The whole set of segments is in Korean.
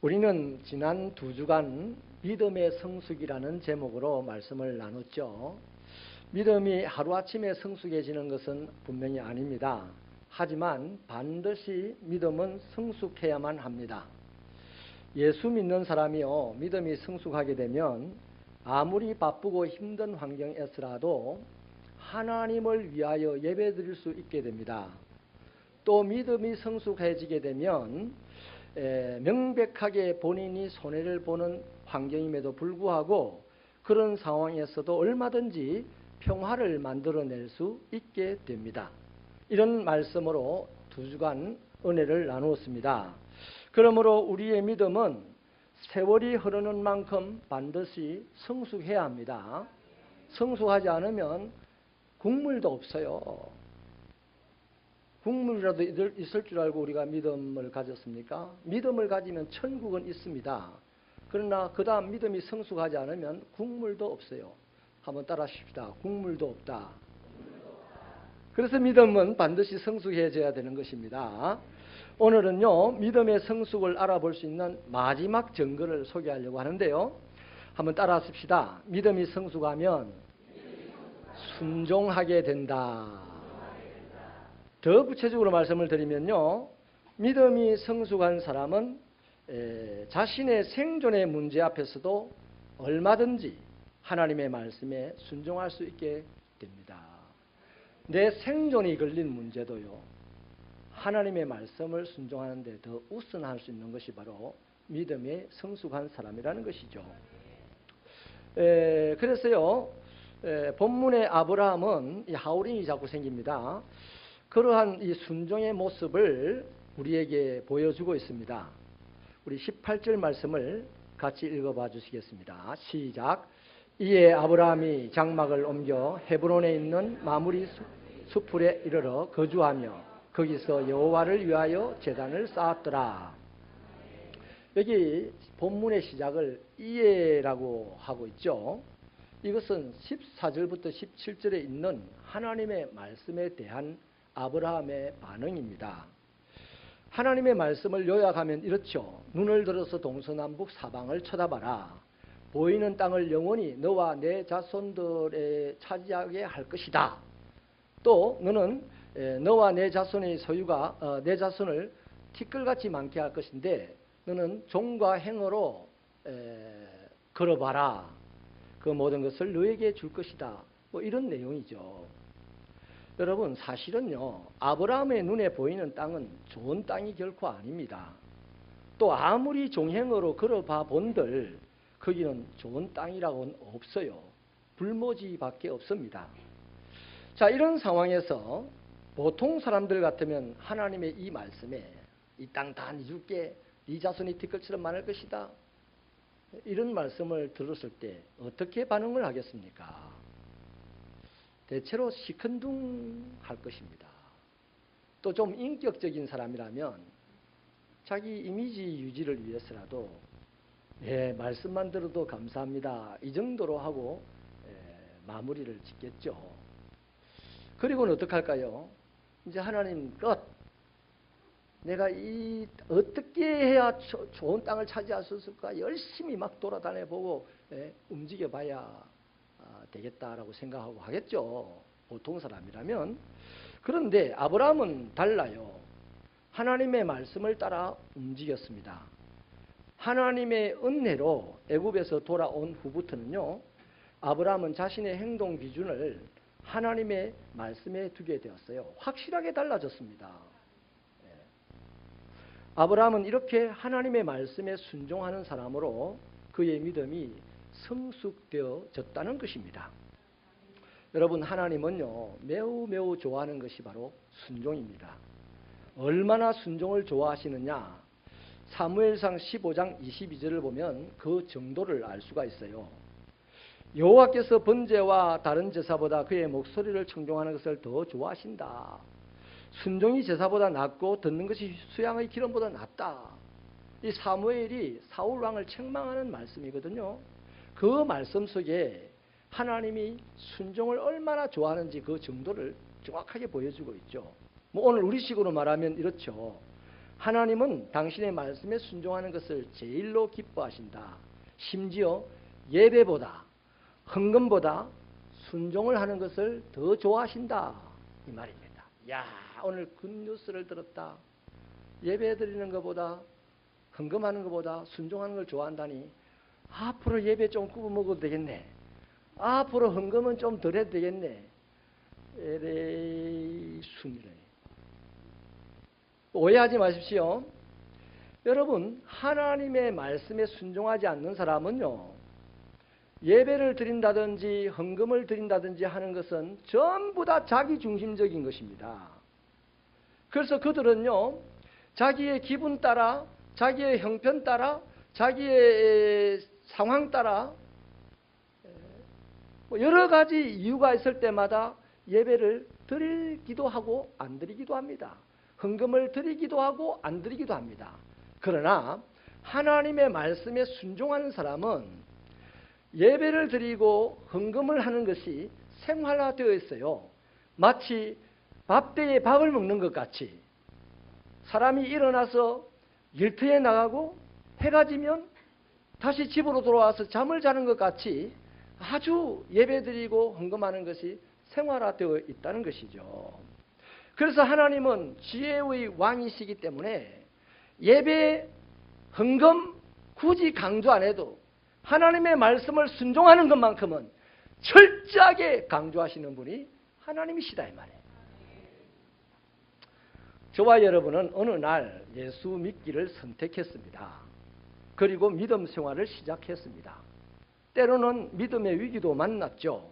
우리는 지난 2주간 믿음의 성숙이라는 제목으로 말씀을 나눴죠. 믿음이 하루아침에 성숙해지는 것은 분명히 아닙니다. 하지만 반드시 믿음은 성숙해야만 합니다. 예수 믿는 사람이요, 믿음이 성숙하게 되면 아무리 바쁘고 힘든 환경에서라도 하나님을 위하여 예배드릴 수 있게 됩니다. 또 믿음이 성숙해지게 되면 명백하게 본인이 손해를 보는 환경임에도 불구하고 그런 상황에서도 얼마든지 평화를 만들어낼 수 있게 됩니다. 이런 말씀으로 2주간 은혜를 나누었습니다. 그러므로 우리의 믿음은 세월이 흐르는 만큼 반드시 성숙해야 합니다. 성숙하지 않으면 국물도 없어요. 국물이라도 있을 줄 알고 우리가 믿음을 가졌습니까? 믿음을 가지면 천국은 있습니다. 그러나 그 다음 믿음이 성숙하지 않으면 국물도 없어요. 한번 따라 하십시다. 국물도 없다. 그래서 믿음은 반드시 성숙해져야 되는 것입니다. 오늘은요, 믿음의 성숙을 알아볼 수 있는 마지막 증거를 소개하려고 하는데요. 한번 따라 하십시다. 믿음이 성숙하면 순종하게 된다. 더 구체적으로 말씀을 드리면요, 믿음이 성숙한 사람은 자신의 생존의 문제 앞에서도 얼마든지 하나님의 말씀에 순종할 수 있게 됩니다. 내 생존이 걸린 문제도요, 하나님의 말씀을 순종하는 데 더 우선할 수 있는 것이 바로 믿음의 성숙한 사람이라는 것이죠. 그래서요, 본문의 아브라함은 이 하울인이 자꾸 생깁니다. 그러한 이 순종의 모습을 우리에게 보여주고 있습니다. 우리 18절 말씀을 같이 읽어봐 주시겠습니다. 시작. 이에 아브라함이 장막을 옮겨 헤브론에 있는 마므리 수풀에 이르러 거주하며 거기서 여호와를 위하여 제단을 쌓았더라. 여기 본문의 시작을 이에라고 하고 있죠. 이것은 14절부터 17절에 있는 하나님의 말씀에 대한 아브라함의 반응입니다. 하나님의 말씀을 요약하면 이렇죠. 눈을 들어서 동서남북 사방을 쳐다봐라. 보이는 땅을 영원히 너와 내 자손들에 차지하게 할 것이다. 또 너는 너와 내 자손의 소유가 내 자손을 티끌같이 많게 할 것인데 너는 종과 행어로 걸어봐라. 그 모든 것을 너에게 줄 것이다. 뭐 이런 내용이죠. 여러분, 사실은요, 아브라함의 눈에 보이는 땅은 좋은 땅이 결코 아닙니다. 또 아무리 종행으로 걸어봐 본들 거기는 좋은 땅이라고는 없어요. 불모지밖에 없습니다. 자, 이런 상황에서 보통 사람들 같으면 하나님의 이 말씀에 이 땅 다 네 줄게, 네 자손이 티끌처럼 많을 것이다, 이런 말씀을 들었을 때 어떻게 반응을 하겠습니까? 대체로 시큰둥할 것입니다. 또 좀 인격적인 사람이라면 자기 이미지 유지를 위해서라도 말씀만 들어도 감사합니다, 이 정도로 하고 마무리를 짓겠죠. 그리고는 어떻게 할까요? 이제 하나님 끝. 내가 어떻게 해야 좋은 땅을 차지할 수 있을까? 열심히 막 돌아다녀보고 움직여봐야 되겠다라고 생각하고 하겠죠. 보통 사람이라면. 그런데 아브라함은 달라요. 하나님의 말씀을 따라 움직였습니다. 하나님의 은혜로 애굽에서 돌아온 후부터는요, 아브라함은 자신의 행동 기준을 하나님의 말씀에 두게 되었어요. 확실하게 달라졌습니다. 아브라함은 이렇게 하나님의 말씀에 순종하는 사람으로 그의 믿음이 성숙되어졌다는 것입니다. 여러분, 하나님은요, 매우 좋아하는 것이 바로 순종입니다. 얼마나 순종을 좋아하시느냐, 사무엘상 15장 22절을 보면 그 정도를 알 수가 있어요. 여호와께서 번제와 다른 제사보다 그의 목소리를 청종하는 것을 더 좋아하신다. 순종이 제사보다 낫고 듣는 것이 수양의 기름보다 낫다. 이 사무엘이 사울 왕을 책망하는 말씀이거든요. 그 말씀 속에 하나님이 순종을 얼마나 좋아하는지 그 정도를 정확하게 보여주고 있죠. 뭐 오늘 우리식으로 말하면 이렇죠. 하나님은 당신의 말씀에 순종하는 것을 제일로 기뻐하신다. 심지어 예배보다 헌금보다 순종을 하는 것을 더 좋아하신다. 이 말입니다. 야, 오늘 굿뉴스를 들었다. 예배 드리는 것보다 헌금하는 것보다 순종하는 걸 좋아한다니 앞으로 예배 좀 꾸겨 먹어도 되겠네. 앞으로 헌금은 좀 덜 해도 되겠네. 에레이 순이래. 오해하지 마십시오. 여러분, 하나님의 말씀에 순종하지 않는 사람은요, 예배를 드린다든지 헌금을 드린다든지 하는 것은 전부 다 자기 중심적인 것입니다. 그래서 그들은요, 자기의 기분 따라, 자기의 형편 따라, 자기의 상황 따라 여러 가지 이유가 있을 때마다 예배를 드리기도 하고 안 드리기도 합니다. 헌금을 드리기도 하고 안 드리기도 합니다. 그러나 하나님의 말씀에 순종하는 사람은 예배를 드리고 헌금을 하는 것이 생활화되어 있어요. 마치 밥때에 밥을 먹는 것 같이 사람이 일어나서 일터에 나가고 해가 지면 다시 집으로 돌아와서 잠을 자는 것 같이 아주 예배드리고 헌금하는 것이 생활화되어 있다는 것이죠. 그래서 하나님은 지혜의 왕이시기 때문에 예배, 헌금 굳이 강조 안 해도 하나님의 말씀을 순종하는 것만큼은 철저하게 강조하시는 분이 하나님이시다 이 말이에요. 저와 여러분은 어느 날 예수 믿기를 선택했습니다. 그리고 믿음 생활을 시작했습니다. 때로는 믿음의 위기도 만났죠.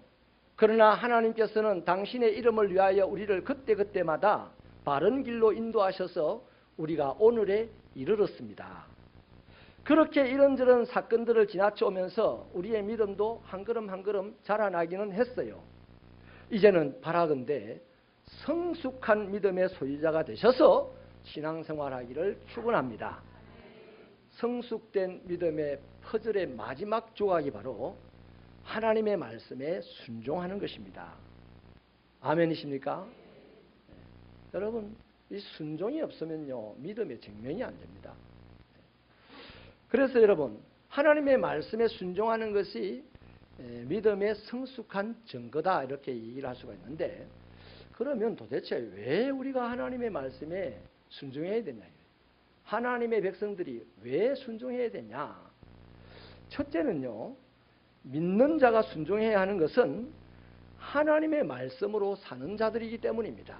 그러나 하나님께서는 당신의 이름을 위하여 우리를 그때그때마다 바른 길로 인도하셔서 우리가 오늘에 이르렀습니다. 그렇게 이런저런 사건들을 지나쳐 오면서 우리의 믿음도 한 걸음 한 걸음 자라나기는 했어요. 이제는 바라건대 성숙한 믿음의 소유자가 되셔서 신앙생활하기를 축원합니다. 성숙된 믿음의 퍼즐의 마지막 조각이 바로 하나님의 말씀에 순종하는 것입니다. 아멘이십니까? 네. 여러분, 이 순종이 없으면요, 믿음의 증명이 안 됩니다. 그래서 여러분, 하나님의 말씀에 순종하는 것이 믿음의 성숙한 증거다 이렇게 얘기를 할 수가 있는데, 그러면 도대체 왜 우리가 하나님의 말씀에 순종해야 되냐? 하나님의 백성들이 왜 순종해야 되냐? 첫째는요, 믿는 자가 순종해야 하는 것은 하나님의 말씀으로 사는 자들이기 때문입니다.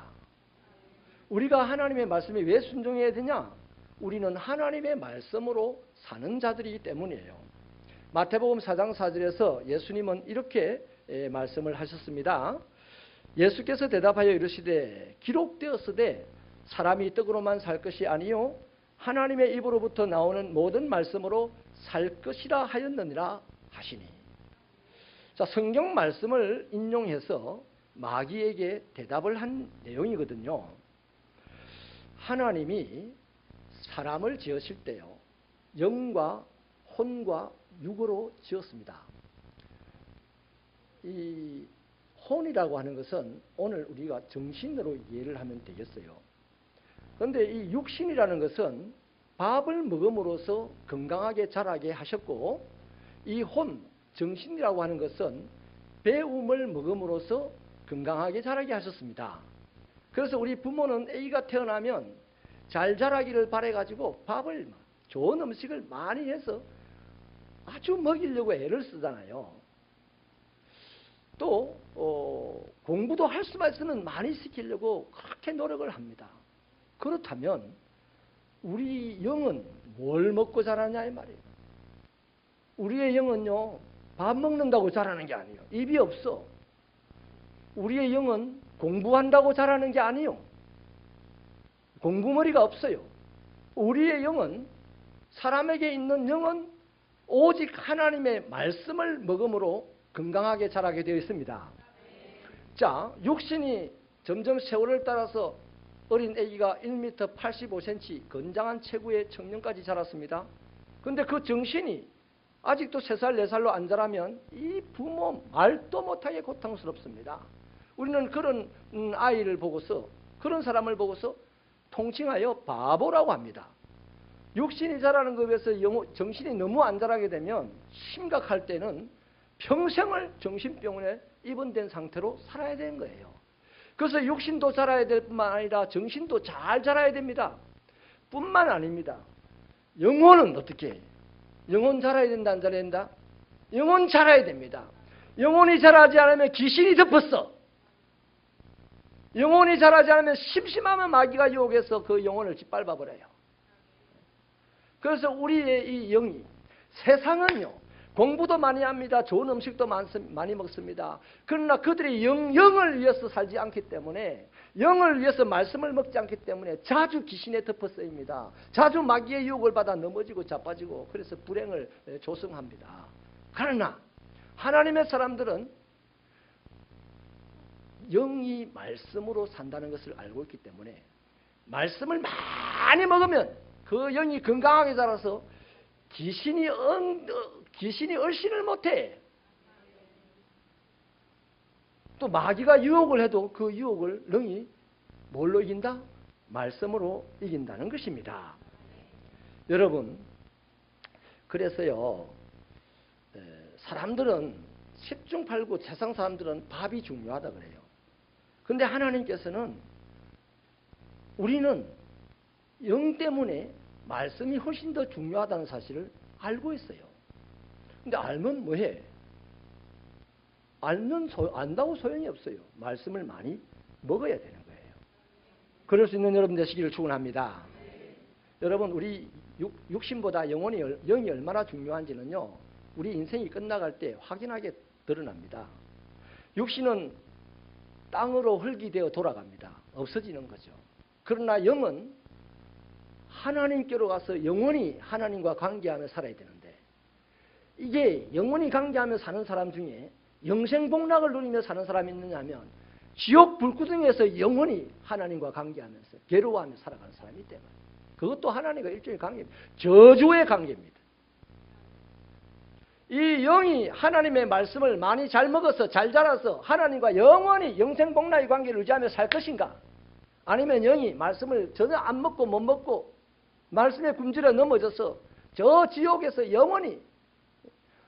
우리가 하나님의 말씀에 왜 순종해야 되냐? 우리는 하나님의 말씀으로 사는 자들이기 때문이에요. 마태복음 4장 4절에서 예수님은 이렇게 말씀을 하셨습니다. 예수께서 대답하여 이르시되 기록되었으되 사람이 떡으로만 살 것이 아니요 하나님의 입으로부터 나오는 모든 말씀으로 살 것이라 하였느니라 하시니. 자, 성경 말씀을 인용해서 마귀에게 대답을 한 내용이거든요. 하나님이 사람을 지으실 때요, 영과 혼과 육으로 지었습니다. 이 혼이라고 하는 것은 오늘 우리가 정신으로 이해를 하면 되겠어요. 그런데 이 육신이라는 것은 밥을 먹음으로써 건강하게 자라게 하셨고, 이 혼, 정신이라고 하는 것은 배움을 먹음으로써 건강하게 자라게 하셨습니다. 그래서 우리 부모는 아이가 태어나면 잘 자라기를 바라가지고 밥을, 좋은 음식을 많이 해서 아주 먹이려고 애를 쓰잖아요. 또 공부도 할 수만 있으면 많이 시키려고 그렇게 노력을 합니다. 그렇다면 우리 영은 뭘 먹고 자라냐 이 말이에요. 우리의 영은요, 밥 먹는다고 자라는 게 아니에요. 입이 없어. 우리의 영은 공부한다고 자라는 게 아니에요. 공부머리가 없어요. 우리의 영은, 사람에게 있는 영은 오직 하나님의 말씀을 먹음으로 건강하게 자라게 되어 있습니다. 자, 육신이 점점 세월을 따라서 어린 아기가 1m 85cm 건장한 체구의 청년까지 자랐습니다. 그런데 그 정신이 아직도 3살, 4살로 안 자라면 이 부모 말도 못하게 고통스럽습니다. 우리는 그런 아이를 보고서, 그런 사람을 보고서 통칭하여 바보라고 합니다. 육신이 자라는 것에 비해서 정신이 너무 안 자라게 되면 심각할 때는 평생을 정신병원에 입원된 상태로 살아야 되는 거예요. 그래서 육신도 자라야 될 뿐만 아니라 정신도 잘 자라야 됩니다. 뿐만 아닙니다. 영혼은 어떻게 해요? 영혼 자라야 된다, 안 자라야 된다? 영혼 자라야 됩니다. 영혼이 자라지 않으면 귀신이 덮었어. 영혼이 자라지 않으면 심심하면 마귀가 유혹해서 그 영혼을 짓밟아버려요. 그래서 우리의 이 영이, 세상은요, 공부도 많이 합니다. 좋은 음식도 많이 먹습니다. 그러나 그들이 영을 위해서 살지 않기 때문에, 영을 위해서 말씀을 먹지 않기 때문에 자주 귀신에 덮어 쓰입니다. 자주 마귀의 유혹을 받아 넘어지고 자빠지고, 그래서 불행을 조성합니다. 그러나 하나님의 사람들은 영이 말씀으로 산다는 것을 알고 있기 때문에 말씀을 많이 먹으면 그 영이 건강하게 자라서 귀신이 얼씬을 못해. 또 마귀가 유혹을 해도 그 유혹을 영이 뭘로 이긴다? 말씀으로 이긴다는 것입니다. 여러분, 그래서요, 사람들은 10중 8구 세상 사람들은 밥이 중요하다 그래요. 근데 하나님께서는 우리는 영 때문에 말씀이 훨씬 더 중요하다는 사실을 알고 있어요. 근데 알면 뭐해? 안다고 소용이 없어요. 말씀을 많이 먹어야 되는 거예요. 그럴 수 있는 여러분 되시기를 축원합니다. 여러분, 우리 육신보다 영이 얼마나 중요한지는요, 우리 인생이 끝나갈 때 확연하게 드러납니다. 육신은 땅으로 흙이 되어 돌아갑니다. 없어지는 거죠. 그러나 영은 하나님께로 가서 영원히 하나님과 관계하며 살아야 되는데, 이게 영원히 관계하며 사는 사람 중에 영생복락을 누리며 사는 사람이 있느냐면 지옥 불구덩이에서 영원히 하나님과 관계하면서 괴로워하며 살아가는 사람이기 때문에, 그것도 하나님과 일종의 관계입니다. 저주의 관계입니다. 이 영이 하나님의 말씀을 많이 잘 먹어서 잘 자라서 하나님과 영원히 영생복락의 관계를 유지하며 살 것인가? 아니면 영이 말씀을 전혀 안 먹고 못 먹고 말씀에 굶주려 넘어져서 저 지옥에서 영원히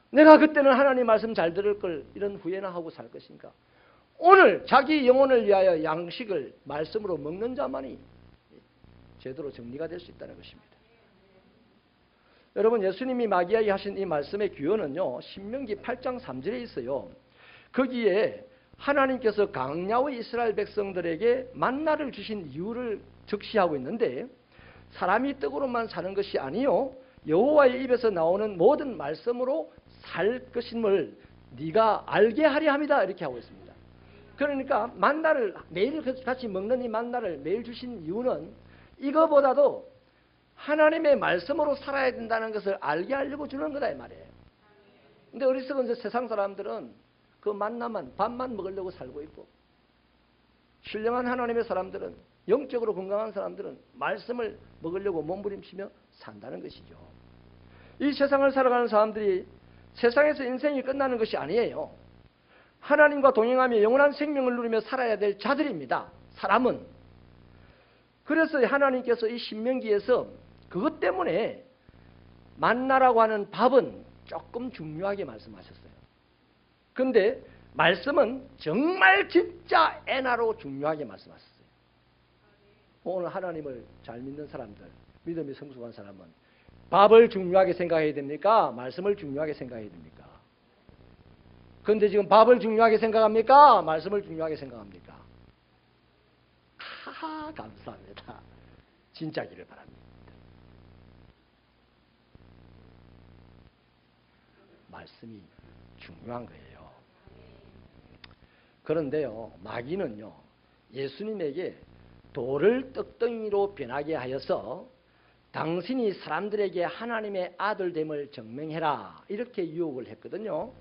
내가 그때는 하나님 말씀 잘 들을 걸 이런 후회나 하고 살 것인가? 오늘 자기 영혼을 위하여 양식을 말씀으로 먹는 자만이 제대로 정리가 될 수 있다는 것입니다. 여러분, 예수님이 마귀에게 하신 이 말씀의 규언은요, 신명기 8장 3절에 있어요. 거기에 하나님께서 강야의 이스라엘 백성들에게 만나를 주신 이유를 적시하고 있는데, 사람이 떡으로만 사는 것이 아니요 여호와의 입에서 나오는 모든 말씀으로 살 것임을 네가 알게 하려 함이다, 이렇게 하고 있습니다. 그러니까 만나를 매일 같이 먹는 이 만나를 매일 주신 이유는 이거보다도 하나님의 말씀으로 살아야 된다는 것을 알게 하려고 주는 거다 이 말이에요. 근데 어리석은 세상 사람들은 그 만나만 밥만 먹으려고 살고 있고, 신령한 하나님의 사람들은, 영적으로 건강한 사람들은 말씀을 먹으려고 몸부림치며 산다는 것이죠. 이 세상을 살아가는 사람들이 세상에서 인생이 끝나는 것이 아니에요. 하나님과 동행하며 영원한 생명을 누리며 살아야 될 자들입니다. 사람은. 그래서 하나님께서 이 신명기에서 그것 때문에 만나라고 하는 밥은 조금 중요하게 말씀하셨어요. 그런데 말씀은 정말 진짜 애나로 중요하게 말씀하셨어요. 오늘 하나님을 잘 믿는 사람들, 믿음이 성숙한 사람은 밥을 중요하게 생각해야 됩니까? 말씀을 중요하게 생각해야 됩니까? 그런데 지금 밥을 중요하게 생각합니까? 말씀을 중요하게 생각합니까? 하하, 감사합니다. 진짜기를 바랍니다. 말씀이 중요한 거예요. 그런데요, 마귀는요, 예수님에게 돌을 떡덩이로 변하게 하여서 당신이 사람들에게 하나님의 아들됨을 증명해라, 이렇게 유혹을 했거든요.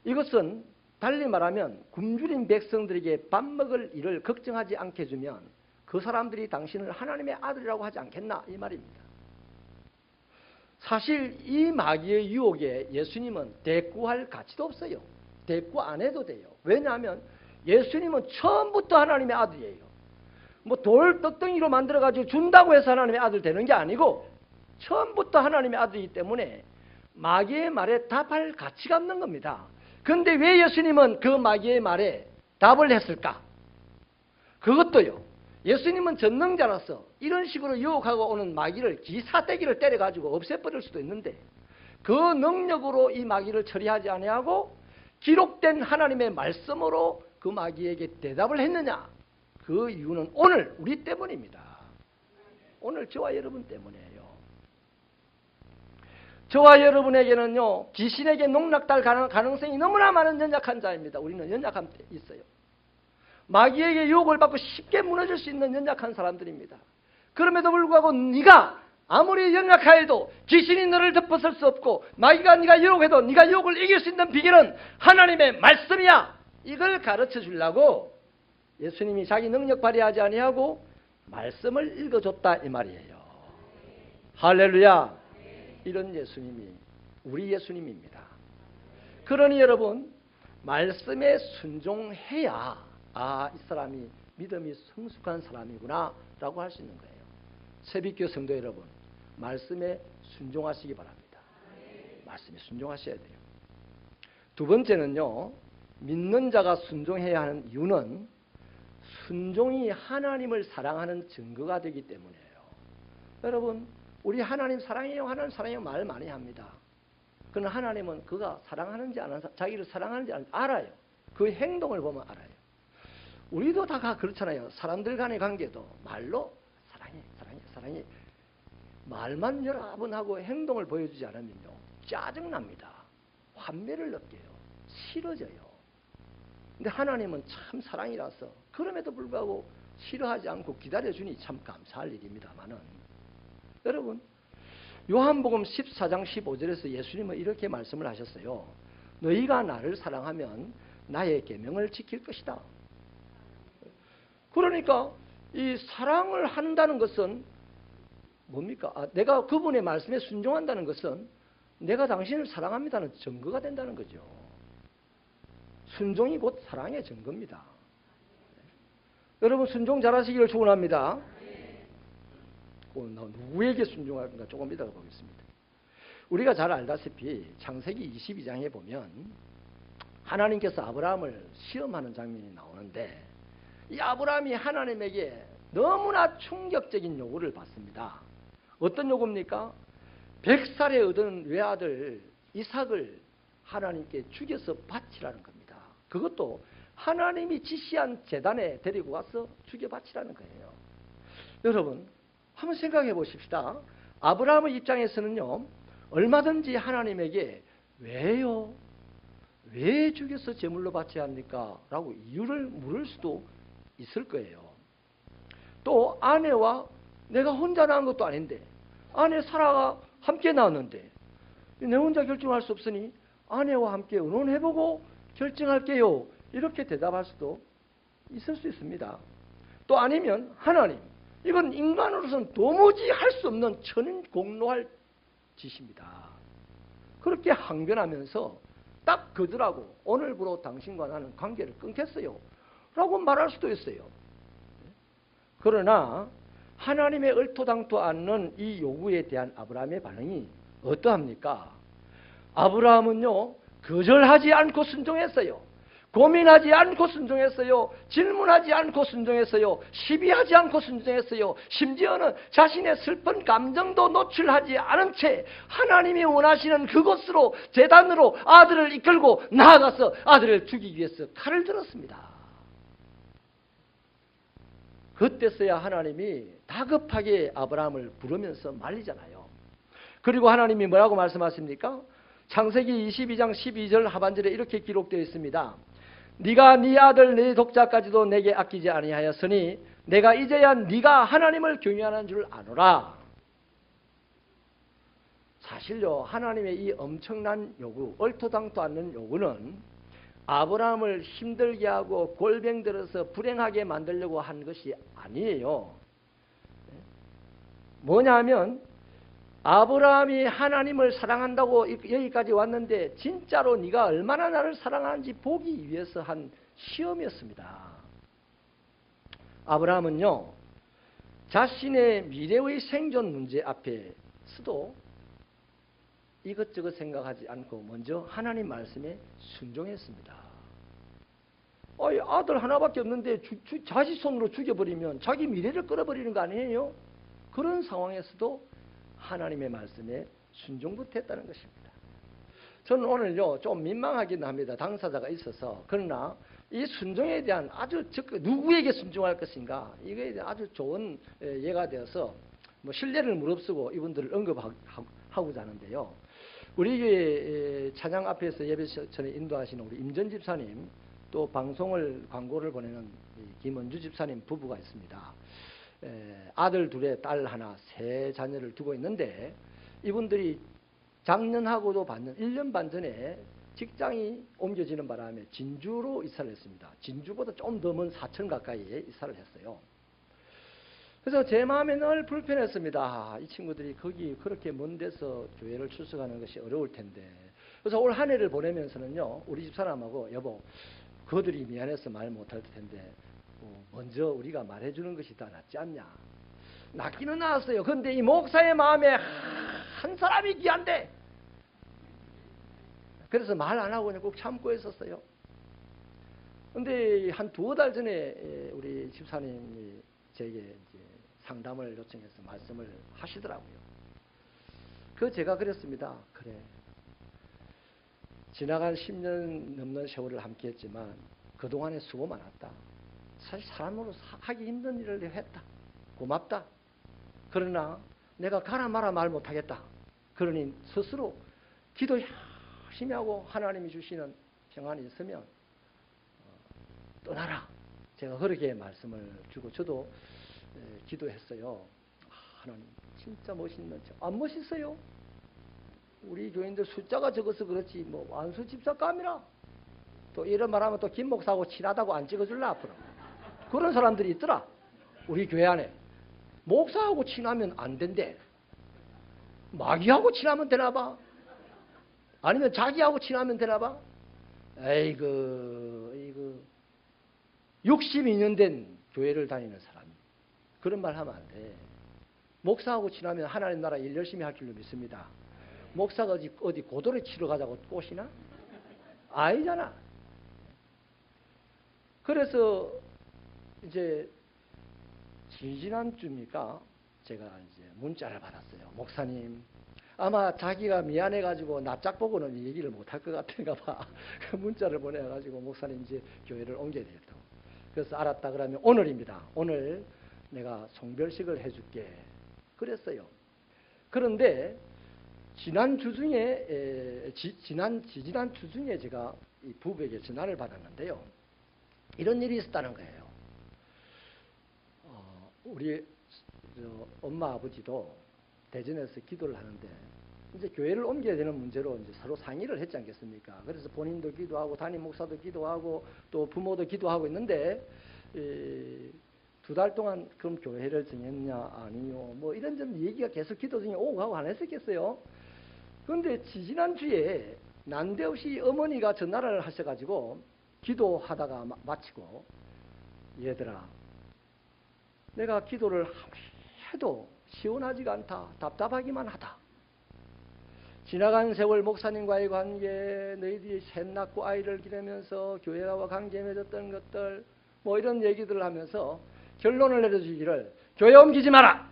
이것은 달리 말하면 굶주린 백성들에게 밥 먹을 일을 걱정하지 않게 해주면 그 사람들이 당신을 하나님의 아들이라고 하지 않겠나, 이 말입니다. 사실 이 마귀의 유혹에 예수님은 대꾸할 가치도 없어요. 대꾸 안 해도 돼요. 왜냐하면 예수님은 처음부터 하나님의 아들이에요. 뭐 돌 떡덩이로 만들어가지고 준다고 해서 하나님의 아들 되는 게 아니고 처음부터 하나님의 아들이기 때문에 마귀의 말에 답할 가치가 없는 겁니다. 그런데 왜 예수님은 그 마귀의 말에 답을 했을까? 그것도요. 예수님은 전능자라서 이런 식으로 유혹하고 오는 마귀를 기사대기를 때려가지고 없애버릴 수도 있는데 그 능력으로 이 마귀를 처리하지 아니하고 기록된 하나님의 말씀으로 그 마귀에게 대답을 했느냐? 그 이유는 오늘 우리 때문입니다. 오늘 저와 여러분 때문이에요. 저와 여러분에게는요, 귀신에게 농락될 가능성이 너무나 많은 연약한 자입니다. 우리는 연약함 있어요. 마귀에게 유혹을 받고 쉽게 무너질 수 있는 연약한 사람들입니다. 그럼에도 불구하고 네가 아무리 연약하여도 귀신이 너를 덮어설 수 없고 마귀가 네가 유혹해도 네가 유혹을 이길 수 있는 비결은 하나님의 말씀이야. 이걸 가르쳐 주려고 예수님이 자기 능력 발휘하지 아니하고 말씀을 읽어줬다 이 말이에요. 할렐루야. 이런 예수님이 우리 예수님입니다. 그러니 여러분 말씀에 순종해야 이 사람이 믿음이 성숙한 사람이구나 라고 할 수 있는 거예요. 새벽교 성도 여러분 말씀에 순종하시기 바랍니다. 말씀에 순종하셔야 돼요. 두 번째는요, 믿는 자가 순종해야 하는 이유는 순종이 하나님을 사랑하는 증거가 되기 때문이에요. 여러분 우리 하나님 사랑해요 하나님 사랑해요 말 많이 합니다. 그러나 하나님은 그가 사랑하는지 안 하는지 자기를 사랑하는지 안 알아요. 그 행동을 보면 알아요. 우리도 다 그렇잖아요. 사람들 간의 관계도 말로 사랑해 사랑해 사랑해 말만 여러 번 하고 행동을 보여주지 않으면요 짜증납니다. 환멸을 느껴요. 싫어져요. 근데 하나님은 참 사랑이라서 그럼에도 불구하고 싫어하지 않고 기다려주니 참 감사할 일입니다만은 여러분 요한복음 14장 15절에서 예수님은 이렇게 말씀을 하셨어요. 너희가 나를 사랑하면 나의 계명을 지킬 것이다. 그러니까 이 사랑을 한다는 것은 뭡니까? 내가 그분의 말씀에 순종한다는 것은 내가 당신을 사랑합니다는 증거가 된다는 거죠. 순종이 곧 사랑의 증거입니다. 여러분 순종 잘하시기를 축원합니다. 누구에게 순종할 건가 조금 이따가 보겠습니다. 우리가 잘 알다시피 창세기 22장에 보면 하나님께서 아브라함을 시험하는 장면이 나오는데 이 아브라함이 하나님에게 너무나 충격적인 요구를 받습니다. 어떤 요구입니까? 100살에 얻은 외아들 이삭을 하나님께 죽여서 바치라는 겁니다. 그것도 하나님이 지시한 제단에 데리고 가서 죽여 바치라는 거예요. 여러분 한번 생각해 보십시다. 아브라함의 입장에서는요 얼마든지 하나님에게 왜요? 왜 죽여서 제물로 바쳐야 합니까? 라고 이유를 물을 수도 있을 거예요. 또 아내와 내가 혼자 낳은 것도 아닌데 아내 사라가 함께 낳았는데 내 혼자 결정할 수 없으니 아내와 함께 의논해보고 결정할게요. 이렇게 대답할 수도 있을 수 있습니다. 또 아니면 하나님 이건 인간으로서는 도무지 할 수 없는 천인공노할 짓입니다. 그렇게 항변하면서 딱 거절하고 오늘부로 당신과 나는 관계를 끊겠어요 라고 말할 수도 있어요. 그러나 하나님의 얼토당토 않는 이 요구에 대한 아브라함의 반응이 어떠합니까? 아브라함은요 거절하지 않고 순종했어요. 고민하지 않고 순종했어요. 질문하지 않고 순종했어요. 시비하지 않고 순종했어요. 심지어는 자신의 슬픈 감정도 노출하지 않은 채 하나님이 원하시는 그곳으로 제단으로 아들을 이끌고 나아가서 아들을 죽이기 위해서 칼을 들었습니다. 그때서야 하나님이 다급하게 아브라함을 부르면서 말리잖아요. 그리고 하나님이 뭐라고 말씀하십니까? 창세기 22장 12절 하반절에 이렇게 기록되어 있습니다. 네가 네 아들 네 독자까지도 내게 아끼지 아니하였으니 내가 이제야 네가 하나님을 경외하는 줄 아노라. 사실요 하나님의 이 엄청난 요구, 얼토당토 않는 요구는 아브라함을 힘들게 하고 골병 들어서 불행하게 만들려고 한 것이 아니에요. 뭐냐면 아브라함이 하나님을 사랑한다고 여기까지 왔는데 진짜로 네가 얼마나 나를 사랑하는지 보기 위해서 한 시험이었습니다. 아브라함은요 자신의 미래의 생존 문제 앞에서도 이것저것 생각하지 않고 먼저 하나님 말씀에 순종했습니다. 아들 하나밖에 없는데 자식 손으로 죽여버리면 자기 미래를 끌어버리는 거 아니에요? 그런 상황에서도 하나님의 말씀에 순종부터 했다는 것입니다. 저는 오늘요 좀 민망하긴 합니다. 당사자가 있어서. 그러나 이 순종에 대한 아주 누구에게 순종할 것인가 이거에 대한 아주 좋은 예가 되어서 뭐 신뢰를 무릅쓰고 이분들을 언급하고자 하는데요. 우리 교회 찬양 앞에서 예배 전에 인도하시는 우리 임전 집사님, 또 방송을 광고를 보내는 김원주 집사님 부부가 있습니다. 아들 둘에 딸 하나, 세 자녀를 두고 있는데 이분들이 작년하고도 반년 1년 반 전에 직장이 옮겨지는 바람에 진주로 이사를 했습니다. 진주보다 좀 더 먼 사천 가까이에 이사를 했어요. 그래서 제 마음에 늘 불편했습니다. 이 친구들이 거기 그렇게 먼 데서 교회를 출석하는 것이 어려울 텐데. 그래서 올 한 해를 보내면서는요, 우리 집사람하고 여보, 그들이 미안해서 말 못할 텐데 먼저 우리가 말해주는 것이 더 낫지 않냐. 낫기는 나았어요. 그런데 이 목사의 마음에 한 사람이 귀한데. 그래서 말 안 하고 그냥 꼭 참고 있었어요. 그런데 한 두어 달 전에 우리 집사님이 제게 이제 상담을 요청해서 말씀을 하시더라고요. 제가 그랬습니다. 그래. 지나간 10년 넘는 세월을 함께 했지만 그동안에 수고 많았다. 사실 사람으로 하기 힘든 일을 했다. 고맙다. 그러나 내가 가라 마라 말 못하겠다. 그러니 스스로 기도 열심히 하고 하나님이 주시는 평안이 있으면 떠나라. 제가 그렇게 말씀을 주고 저도 기도했어요. 하나님 진짜 멋있는 안 멋있어요? 우리 교인들 숫자가 적어서 그렇지 뭐 완수 집사감이라. 또 이런 말하면 또 김 목사하고 친하다고 안 찍어줄라 앞으로. 그런 사람들이 있더라. 우리 교회 안에. 목사하고 친하면 안 된대. 마귀하고 친하면 되나 봐. 아니면 자기하고 친하면 되나 봐. 에이그 62년 된 교회를 다니는 사람이 그런 말 하면 안 돼. 목사하고 친하면 하나님 나라 일 열심히 할 줄로 믿습니다. 목사가 어디 고도를 치러 가자고 꼬시나? 아니잖아. 그래서 이제 지지난주입니까? 제가 이제 문자를 받았어요. 목사님, 아마 자기가 미안해가지고 납작 보고는 얘기를 못할 것 같은가 봐. 문자를 보내가지고 목사님 이제 교회를 옮겨야 되겠다고. 그래서 알았다 그러면 오늘입니다. 오늘 내가 송별식을 해줄게. 그랬어요. 그런데 지난주 중에 제가 이 부부에게 전화를 받았는데요. 이런 일이 있었다는 거예요. 우리 엄마 아버지도 대전에서 기도를 하는데 이제 교회를 옮겨야 되는 문제로 이제 서로 상의를 했지 않겠습니까? 그래서 본인도 기도하고 담임 목사도 기도하고 또 부모도 기도하고 있는데 2달 동안 그럼 교회를 정했냐 아니요 뭐 이런저런 얘기가 계속 기도 중에 오고 가고 안 했었겠어요. 그런데 지난주에 난데없이 어머니가 전화를 하셔가지고 기도하다가 마치고 얘들아 내가 기도를 해도 시원하지가 않다. 답답하기만 하다. 지나간 세월 목사님과의 관계, 너희들이 셋 낳고 아이를 기르면서 교회와 관계 맺었던 것들 뭐 이런 얘기들을 하면서 결론을 내려주기를 교회 옮기지 마라.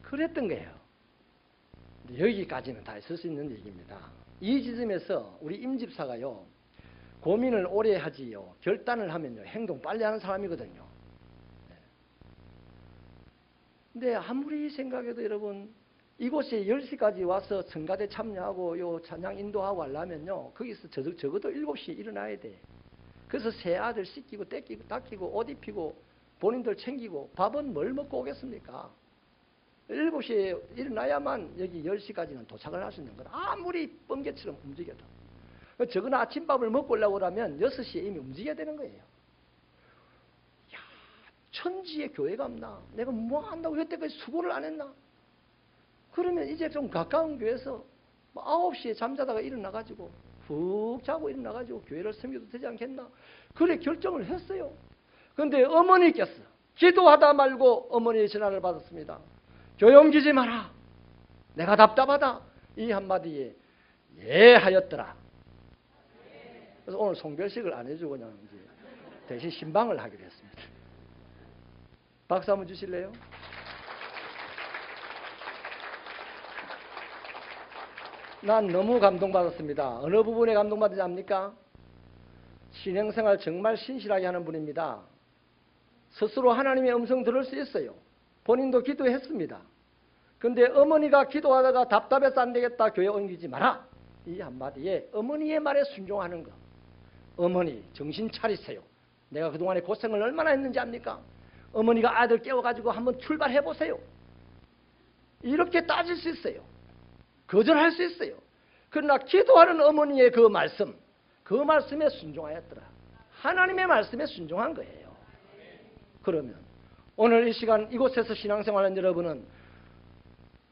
그랬던 거예요. 여기까지는 다 있을 수 있는 얘기입니다. 이 지점에서 우리 임집사가요. 고민을 오래 하지요. 결단을 하면요. 행동 빨리 하는 사람이거든요. 근데 아무리 생각해도 여러분 이곳에 10시까지 와서 성가대 참여하고 요 찬양 인도하고 하려면요. 거기서 적어도 7시에 일어나야 돼. 그래서 새 아들 씻기고 닦이고 옷 입히고 본인들 챙기고 밥은 뭘 먹고 오겠습니까? 7시에 일어나야만 여기 10시까지는 도착을 할 수 있는 거다. 아무리 뻥개처럼 움직여도. 적은 아침밥을 먹고 오려고 하면 6시에 이미 움직여야 되는 거예요. 야, 천지에 교회가 없나? 내가 뭐 한다고 여태까지 수고를 안 했나? 그러면 이제 좀 가까운 교회에서 9시에 잠자다가 일어나가지고 푹 자고 일어나가지고 교회를 섬겨도 되지 않겠나? 그래 결정을 했어요. 그런데 어머니께서 기도하다 말고 어머니의 전화를 받았습니다. 교회 옮기지 마라. 내가 답답하다. 이 한마디에 예 하였더라. 그래서 오늘 송별식을 안 해주고 그냥 이제 대신 신방을 하기로 했습니다. 박수 한번 주실래요? 난 너무 감동받았습니다. 어느 부분에 감동받지 않습니까? 신앙생활 정말 신실하게 하는 분입니다. 스스로 하나님의 음성 들을 수 있어요. 본인도 기도했습니다. 근데 어머니가 기도하다가 답답해서 안 되겠다. 교회 옮기지 마라. 이 한마디에 어머니의 말에 순종하는 것. 어머니 정신 차리세요. 내가 그동안에 고생을 얼마나 했는지 압니까? 어머니가 아들 깨워가지고 한번 출발해보세요. 이렇게 따질 수 있어요. 거절할 수 있어요. 그러나 기도하는 어머니의 그 말씀에 순종하였더라. 하나님의 말씀에 순종한 거예요. 그러면 오늘 이 시간 이곳에서 신앙생활하는 여러분은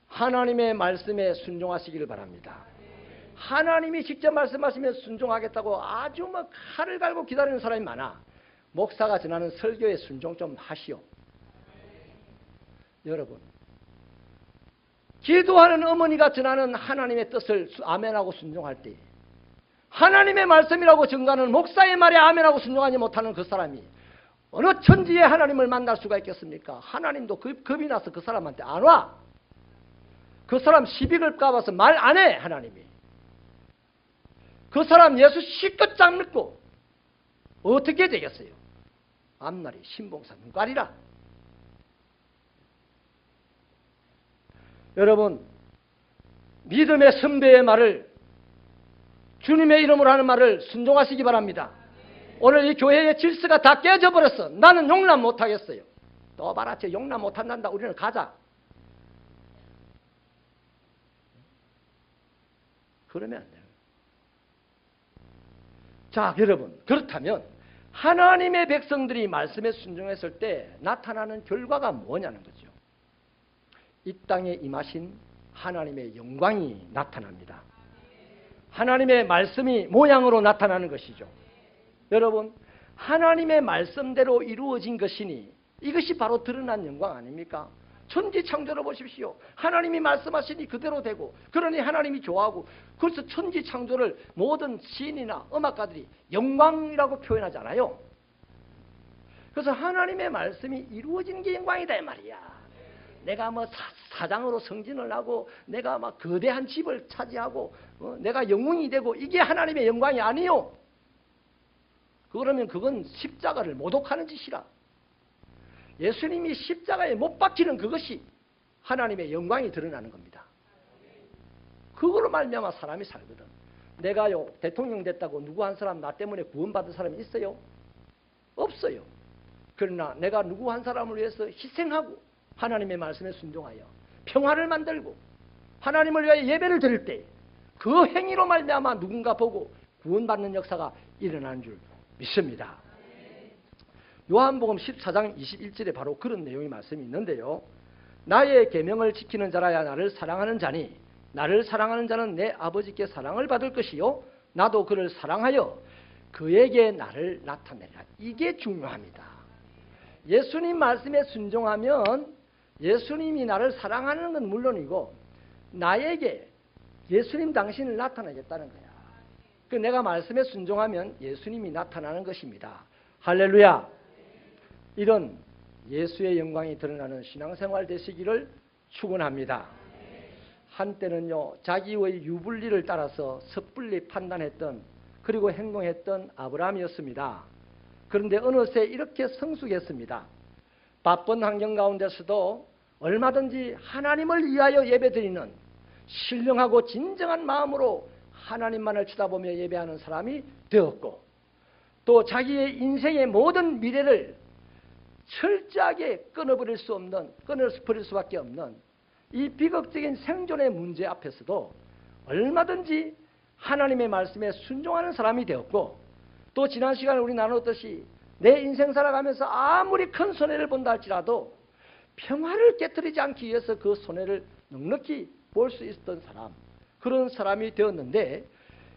하나님의 말씀에 순종하시기를 바랍니다. 하나님이 직접 말씀하시면 순종하겠다고 아주 칼을 갈고 기다리는 사람이 많아. 목사가 전하는 설교에 순종 좀 하시오. 여러분, 기도하는 어머니가 전하는 하나님의 뜻을 아멘하고 순종할 때 하나님의 말씀이라고 증거하는 목사의 말에 아멘하고 순종하지 못하는 그 사람이 어느 천지에 하나님을 만날 수가 있겠습니까? 하나님도 겁이 나서 그 사람한테 안 와. 그 사람 시비를 까봐서 말 안 해. 하나님이. 그 사람 예수 시끝장 믿고 어떻게 되겠어요? 앞날이 신봉사 눈깔이라. 여러분, 믿음의 선배의 말을, 주님의 이름으로 하는 말을 순종하시기 바랍니다. 오늘 이 교회의 질서가 다 깨져버렸어. 나는 용납 못하겠어요. 또 봐라, 쟤 용납 못한단다. 우리는 가자. 그러면 안 돼요. 자, 여러분, 그렇다면 하나님의 백성들이 말씀에 순종했을 때 나타나는 결과가 뭐냐는 거죠. 이 땅에 임하신 하나님의 영광이 나타납니다. 하나님의 말씀이 모양으로 나타나는 것이죠. 여러분, 하나님의 말씀대로 이루어진 것이니 이것이 바로 드러난 영광 아닙니까? 천지창조를 보십시오. 하나님이 말씀하시니 그대로 되고, 그러니 하나님이 좋아하고, 그래서 천지창조를 모든 시인이나 음악가들이 영광이라고 표현하잖아요. 그래서 하나님의 말씀이 이루어진 게 영광이다 이 말이야. 내가 사장으로 승진을 하고, 내가 거대한 집을 차지하고, 내가 영웅이 되고, 이게 하나님의 영광이 아니요. 그러면 그건 십자가를 모독하는 짓이라. 예수님이 십자가에 못 박히는 그것이 하나님의 영광이 드러나는 겁니다. 그거로 말미암아 사람이 살거든. 내가요 대통령 됐다고 누구 한 사람 나 때문에 구원받은 사람이 있어요? 없어요. 그러나 내가 누구 한 사람을 위해서 희생하고 하나님의 말씀에 순종하여 평화를 만들고 하나님을 위하여 예배를 드릴 때 그 행위로 말미암아 누군가 보고 구원받는 역사가 일어나는 줄 믿습니다. 요한복음 14장 21절에 바로 그런 내용의 말씀이 있는데요. 나의 계명을 지키는 자라야 나를 사랑하는 자니 나를 사랑하는 자는 내 아버지께 사랑을 받을 것이요 나도 그를 사랑하여 그에게 나를 나타내리라. 이게 중요합니다. 예수님 말씀에 순종하면 예수님이 나를 사랑하는 건 물론이고 나에게 예수님 당신을 나타내겠다는 거야. 그 내가 말씀에 순종하면 예수님이 나타나는 것입니다. 할렐루야. 이런 예수의 영광이 드러나는 신앙생활 되시기를 축원합니다. 한때는요 자기의 유불리를 따라서 섣불리 판단했던 그리고 행동했던 아브라함이었습니다. 그런데 어느새 이렇게 성숙했습니다. 바쁜 환경 가운데서도 얼마든지 하나님을 위하여 예배드리는 신령하고 진정한 마음으로 하나님만을 쳐다보며 예배하는 사람이 되었고 또 자기의 인생의 모든 미래를 철저하게 끊어버릴 수밖에 없는 이 비극적인 생존의 문제 앞에서도 얼마든지 하나님의 말씀에 순종하는 사람이 되었고 또 지난 시간에 우리 나눴듯이 내 인생 살아가면서 아무리 큰 손해를 본다 할지라도 평화를 깨뜨리지 않기 위해서 그 손해를 넉넉히 볼 수 있었던 사람, 그런 사람이 되었는데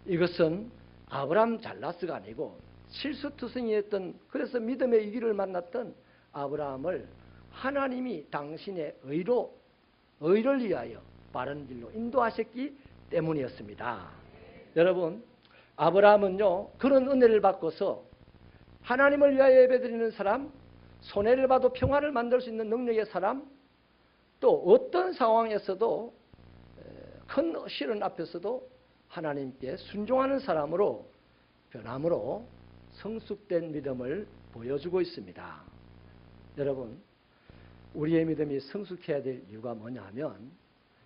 이것은 아브람 잘라스가 아니고 실수투성이였던, 그래서 믿음의 위기를 만났던 아브라함을 하나님이 당신의 의를 위하여 바른 길로 인도하셨기 때문이었습니다. 여러분, 아브라함은요, 그런 은혜를 받고서 하나님을 위하여 예배드리는 사람, 손해를 봐도 평화를 만들 수 있는 능력의 사람, 또 어떤 상황에서도 큰 시련 앞에서도 하나님께 순종하는 사람으로 변함으로 성숙된 믿음을 보여주고 있습니다. 여러분, 우리의 믿음이 성숙해야 될 이유가 뭐냐면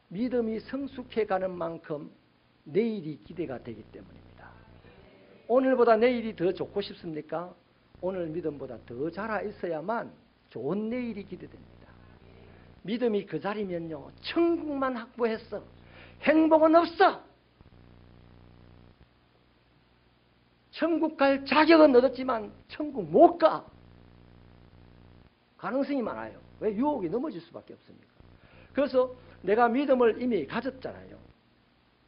믿음이 성숙해가는 만큼 내일이 기대가 되기 때문입니다. 오늘보다 내일이 더 좋고 싶습니까? 오늘 믿음보다 더 자라 있어야만 좋은 내일이 기대됩니다. 믿음이 그 자리면요, 천국만 확보했어. 행복은 없어. 천국 갈 자격은 얻었지만 천국 못 가. 가능성이 많아요. 왜? 유혹이 넘어질 수밖에 없습니까? 그래서 내가 믿음을 이미 가졌잖아요.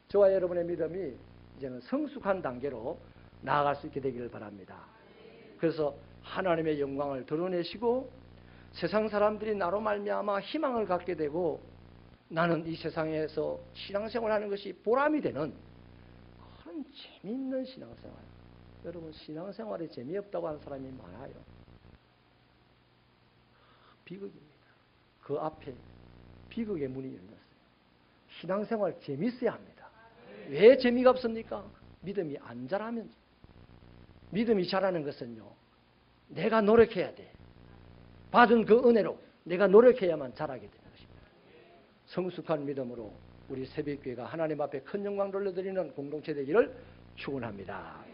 저와 여러분의 믿음이 이제는 성숙한 단계로 나아갈 수 있게 되기를 바랍니다. 그래서 하나님의 영광을 드러내시고 세상 사람들이 나로 말미암아 희망을 갖게 되고 나는 이 세상에서 신앙생활하는 것이 보람이 되는 그런 재미있는 신앙생활. 여러분, 신앙생활에 재미없다고 하는 사람이 많아요. 비극입니다. 그 앞에 비극의 문이 열렸어요. 신앙생활 재미있어야 합니다. 왜 재미가 없습니까? 믿음이 안 자라면. 믿음이 자라는 것은요, 내가 노력해야 돼. 받은 그 은혜로 내가 노력해야만 자라게 되는 것입니다. 성숙한 믿음으로 우리 새벽교회가 하나님 앞에 큰 영광 돌려드리는 공동체 되기를 축원합니다.